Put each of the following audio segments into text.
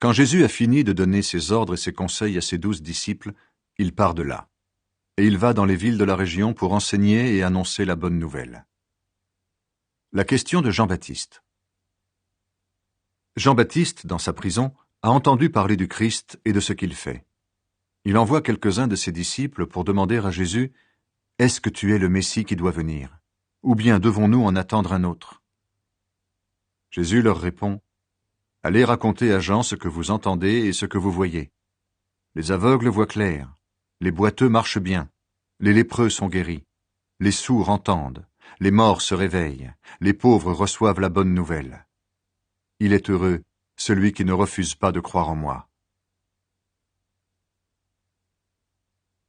Quand Jésus a fini de donner ses ordres et ses conseils à ses 12 disciples, il part de là, et il va dans les villes de la région pour enseigner et annoncer la bonne nouvelle. La question de Jean-Baptiste. Jean-Baptiste, dans sa prison, a entendu parler du Christ et de ce qu'il fait. Il envoie quelques-uns de ses disciples pour demander à Jésus « Est-ce que tu es le Messie qui doit venir? Ou bien devons-nous en attendre un autre ?» Jésus leur répond « Allez raconter à Jean ce que vous entendez et ce que vous voyez. Les aveugles voient clair, les boiteux marchent bien, les lépreux sont guéris, les sourds entendent, les morts se réveillent, les pauvres reçoivent la bonne nouvelle. Il est heureux, celui qui ne refuse pas de croire en moi. »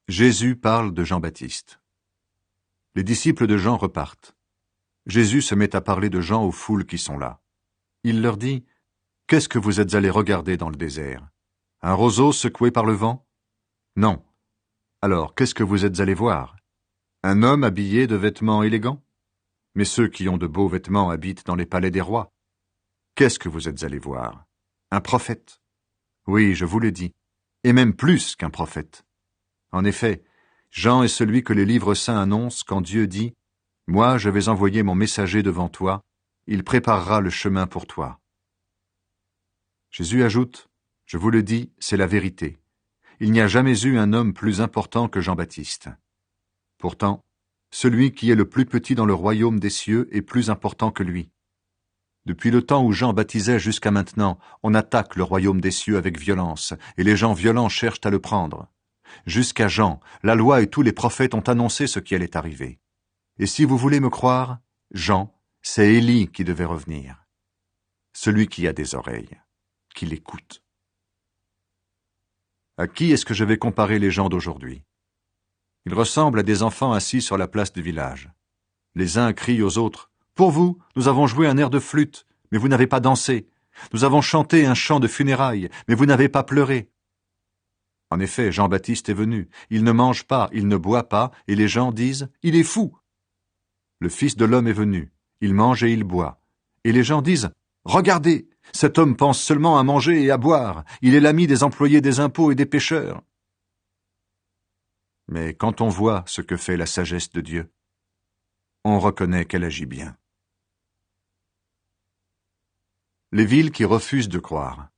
Jésus parle de Jean-Baptiste. Les disciples de Jean repartent. Jésus se met à parler de Jean aux foules qui sont là. Il leur dit « Qu'est-ce que vous êtes allés regarder dans le désert? Un roseau secoué par le vent? Non. Alors, qu'est-ce que vous êtes allés voir? Un homme habillé de vêtements élégants? Mais ceux qui ont de beaux vêtements habitent dans les palais des rois. Qu'est-ce que vous êtes allés voir? Un prophète? Oui, je vous le dis, et même plus qu'un prophète. En effet, Jean est celui que les livres saints annoncent quand Dieu dit « Moi, je vais envoyer mon messager devant toi, il préparera le chemin pour toi. » Jésus ajoute « Je vous le dis, c'est la vérité. Il n'y a jamais eu un homme plus important que Jean-Baptiste. Pourtant, celui qui est le plus petit dans le royaume des cieux est plus important que lui. Depuis le temps où Jean baptisait jusqu'à maintenant, on attaque le royaume des cieux avec violence, et les gens violents cherchent à le prendre. Jusqu'à Jean, la loi et tous les prophètes ont annoncé ce qui allait arriver. Et si vous voulez me croire, Jean, c'est Élie qui devait revenir. Celui qui a des oreilles, qui l'écoute. À qui est-ce que je vais comparer les gens d'aujourd'hui? Ils ressemblent à des enfants assis sur la place du village. Les uns crient aux autres « Pour vous, nous avons joué un air de flûte, mais vous n'avez pas dansé. Nous avons chanté un chant de funérailles, mais vous n'avez pas pleuré. » En effet, Jean-Baptiste est venu. Il ne mange pas, il ne boit pas, et les gens disent « Il est fou !» Le Fils de l'homme est venu. Il mange et il boit. Et les gens disent « Regardez, cet homme pense seulement à manger et à boire. Il est l'ami des employés des impôts et des pécheurs. » Mais quand on voit ce que fait la sagesse de Dieu, on reconnaît qu'elle agit bien. Les villes qui refusent de croire.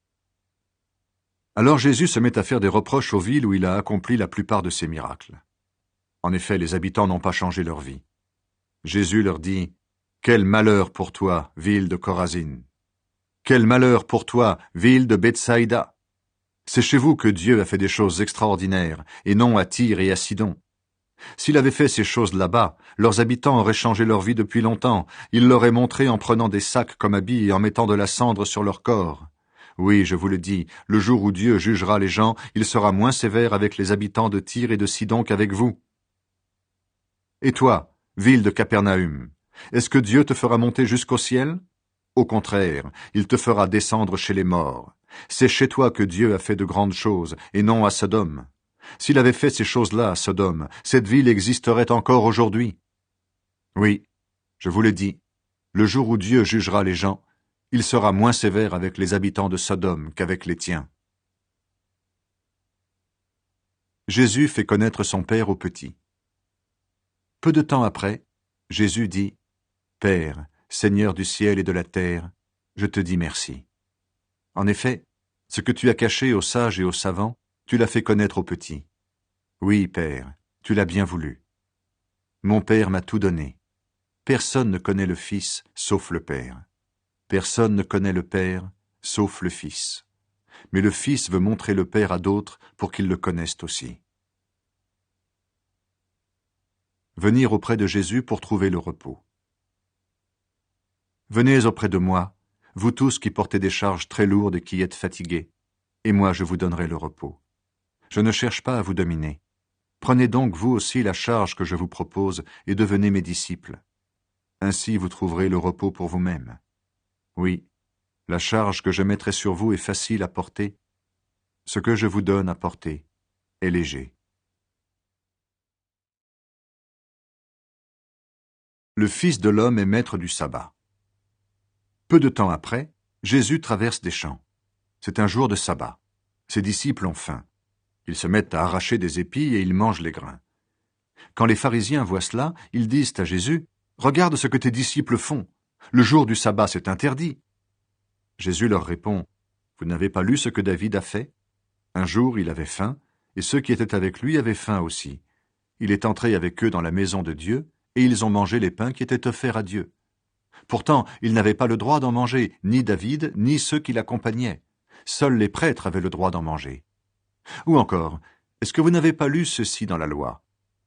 Alors Jésus se met à faire des reproches aux villes où il a accompli la plupart de ses miracles. En effet, les habitants n'ont pas changé leur vie. Jésus leur dit « Quel malheur pour toi, ville de Chorazine! Quel malheur pour toi, ville de Bethsaïda! C'est chez vous que Dieu a fait des choses extraordinaires, et non à Tyr et à Sidon. S'il avait fait ces choses là-bas, leurs habitants auraient changé leur vie depuis longtemps. Il l'auraient montré en prenant des sacs comme habits et en mettant de la cendre sur leur corps. Oui, je vous le dis, le jour où Dieu jugera les gens, il sera moins sévère avec les habitants de Tyr et de Sidon qu'avec vous. Et toi, ville de Capernaüm, est-ce que Dieu te fera monter jusqu'au ciel? Au contraire, il te fera descendre chez les morts. C'est chez toi que Dieu a fait de grandes choses, et non à Sodome. S'il avait fait ces choses-là à Sodome, cette ville existerait encore aujourd'hui. Oui, je vous le dis, le jour où Dieu jugera les gens, il sera moins sévère avec les habitants de Sodome qu'avec les tiens. Jésus fait connaître son Père aux petits. Peu de temps après, Jésus dit « Père, Seigneur du ciel et de la terre, je te dis merci. En effet, ce que tu as caché aux sages et aux savants, tu l'as fait connaître aux petits. Oui, Père, tu l'as bien voulu. Mon Père m'a tout donné. Personne ne connaît le Fils sauf le Père. Personne ne connaît le Père sauf le Fils. Mais le Fils veut montrer le Père à d'autres pour qu'ils le connaissent aussi. » Venir auprès de Jésus pour trouver le repos. Venez auprès de moi, vous tous qui portez des charges très lourdes et qui êtes fatigués, et moi je vous donnerai le repos. Je ne cherche pas à vous dominer. Prenez donc vous aussi la charge que je vous propose et devenez mes disciples. Ainsi vous trouverez le repos pour vous-même. Oui, la charge que je mettrai sur vous est facile à porter. Ce que je vous donne à porter est léger. Le Fils de l'homme est maître du sabbat. Peu de temps après, Jésus traverse des champs. C'est un jour de sabbat. Ses disciples ont faim. Ils se mettent à arracher des épis et ils mangent les grains. Quand les pharisiens voient cela, ils disent à Jésus, « Regarde ce que tes disciples font. Le jour du sabbat, c'est interdit. » Jésus leur répond, « Vous n'avez pas lu ce que David a fait? Un jour, il avait faim, et ceux qui étaient avec lui avaient faim aussi. Il est entré avec eux dans la maison de Dieu, et ils ont mangé les pains qui étaient offerts à Dieu. Pourtant, ils n'avaient pas le droit d'en manger, ni David, ni ceux qui l'accompagnaient. Seuls les prêtres avaient le droit d'en manger. Ou encore, est-ce que vous n'avez pas lu ceci dans la loi?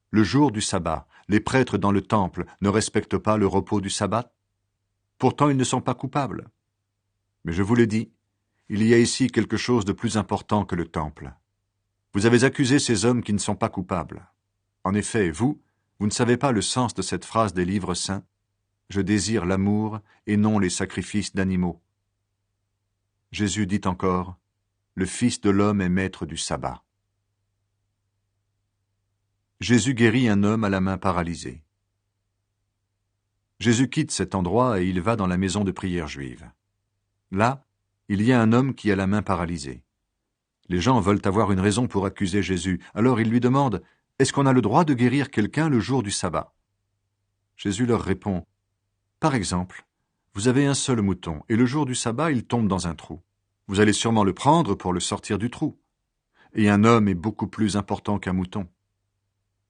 Le jour du sabbat, les prêtres dans le temple ne respectent pas le repos du sabbat? Pourtant, ils ne sont pas coupables. Mais je vous le dis, il y a ici quelque chose de plus important que le temple. Vous avez accusé ces hommes qui ne sont pas coupables. En effet, vous ne savez pas le sens de cette phrase des livres saints. Je désire l'amour et non les sacrifices d'animaux. Jésus dit encore, le Fils de l'homme est maître du sabbat. Jésus guérit un homme à la main paralysée. Jésus quitte cet endroit et il va dans la maison de prière juive. Là, il y a un homme qui a la main paralysée. Les gens veulent avoir une raison pour accuser Jésus, alors ils lui demandent « Est-ce qu'on a le droit de guérir quelqu'un le jour du sabbat ?» Jésus leur répond « Par exemple, vous avez un seul mouton, et le jour du sabbat, il tombe dans un trou. Vous allez sûrement le prendre pour le sortir du trou. Et un homme est beaucoup plus important qu'un mouton.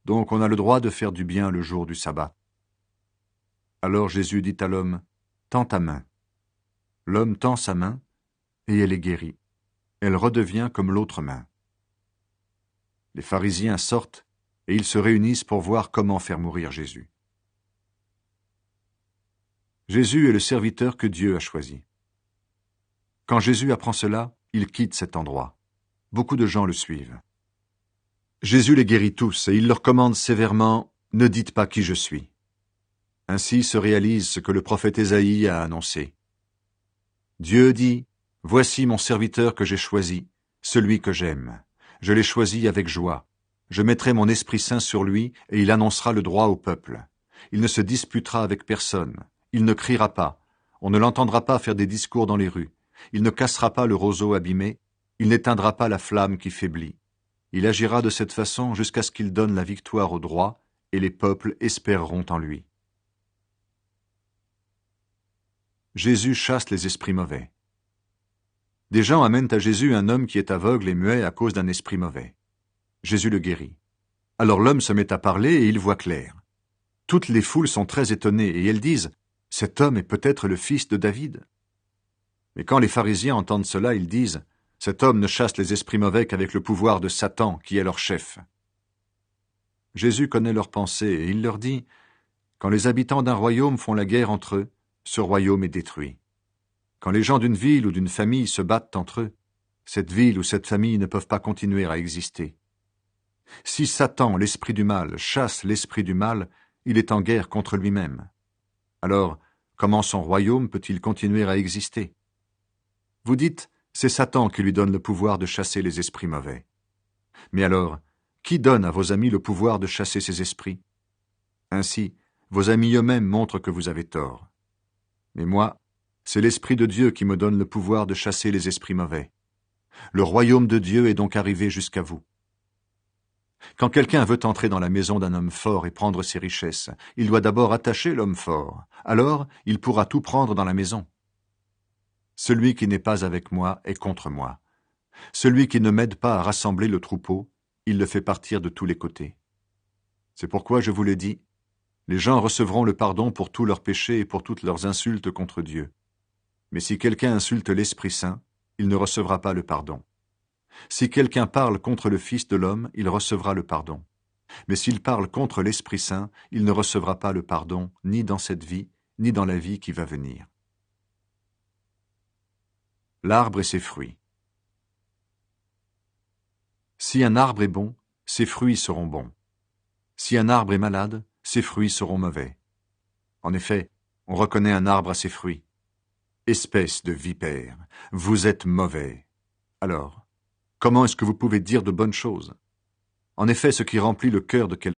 Donc on a le droit de faire du bien le jour du sabbat. » Alors Jésus dit à l'homme « Tends ta main. » L'homme tend sa main, et elle est guérie. Elle redevient comme l'autre main. Les pharisiens sortent, et ils se réunissent pour voir comment faire mourir Jésus. Jésus est le serviteur que Dieu a choisi. Quand Jésus apprend cela, il quitte cet endroit. Beaucoup de gens le suivent. Jésus les guérit tous, et il leur commande sévèrement « Ne dites pas qui je suis ». Ainsi se réalise ce que le prophète Ésaïe a annoncé. Dieu dit « Voici mon serviteur que j'ai choisi, celui que j'aime. Je l'ai choisi avec joie. Je mettrai mon Esprit Saint sur lui, et il annoncera le droit au peuple. Il ne se disputera avec personne. Il ne criera pas. On ne l'entendra pas faire des discours dans les rues. Il ne cassera pas le roseau abîmé. Il n'éteindra pas la flamme qui faiblit. Il agira de cette façon jusqu'à ce qu'il donne la victoire au droit, et les peuples espéreront en lui. » Jésus chasse les esprits mauvais. Des gens amènent à Jésus un homme qui est aveugle et muet à cause d'un esprit mauvais. Jésus le guérit. Alors l'homme se met à parler et il voit clair. Toutes les foules sont très étonnées et elles disent « Cet homme est peut-être le fils de David ?» Mais quand les pharisiens entendent cela, ils disent « Cet homme ne chasse les esprits mauvais qu'avec le pouvoir de Satan, qui est leur chef. » Jésus connaît leurs pensées et il leur dit « Quand les habitants d'un royaume font la guerre entre eux, ce royaume est détruit. Quand les gens d'une ville ou d'une famille se battent entre eux, cette ville ou cette famille ne peuvent pas continuer à exister. Si Satan, l'esprit du mal, chasse l'esprit du mal, il est en guerre contre lui-même. Alors, comment son royaume peut-il continuer à exister? Vous dites, c'est Satan qui lui donne le pouvoir de chasser les esprits mauvais. Mais alors, qui donne à vos amis le pouvoir de chasser ces esprits? Ainsi, vos amis eux-mêmes montrent que vous avez tort. Mais moi, c'est l'Esprit de Dieu qui me donne le pouvoir de chasser les esprits mauvais. Le royaume de Dieu est donc arrivé jusqu'à vous. Quand quelqu'un veut entrer dans la maison d'un homme fort et prendre ses richesses, il doit d'abord attacher l'homme fort. Alors, il pourra tout prendre dans la maison. Celui qui n'est pas avec moi est contre moi. Celui qui ne m'aide pas à rassembler le troupeau, il le fait partir de tous les côtés. C'est pourquoi je vous le dis, les gens recevront le pardon pour tous leurs péchés et pour toutes leurs insultes contre Dieu. Mais si quelqu'un insulte l'Esprit Saint, il ne recevra pas le pardon. Si quelqu'un parle contre le Fils de l'homme, il recevra le pardon. Mais s'il parle contre l'Esprit Saint, il ne recevra pas le pardon, ni dans cette vie, ni dans la vie qui va venir. L'arbre et ses fruits. Si un arbre est bon, ses fruits seront bons. Si un arbre est malade, ses fruits seront mauvais. En effet, on reconnaît un arbre à ses fruits. Espèce de vipère, vous êtes mauvais. Alors, comment est-ce que vous pouvez dire de bonnes choses? En effet, ce qui remplit le cœur de quelqu'un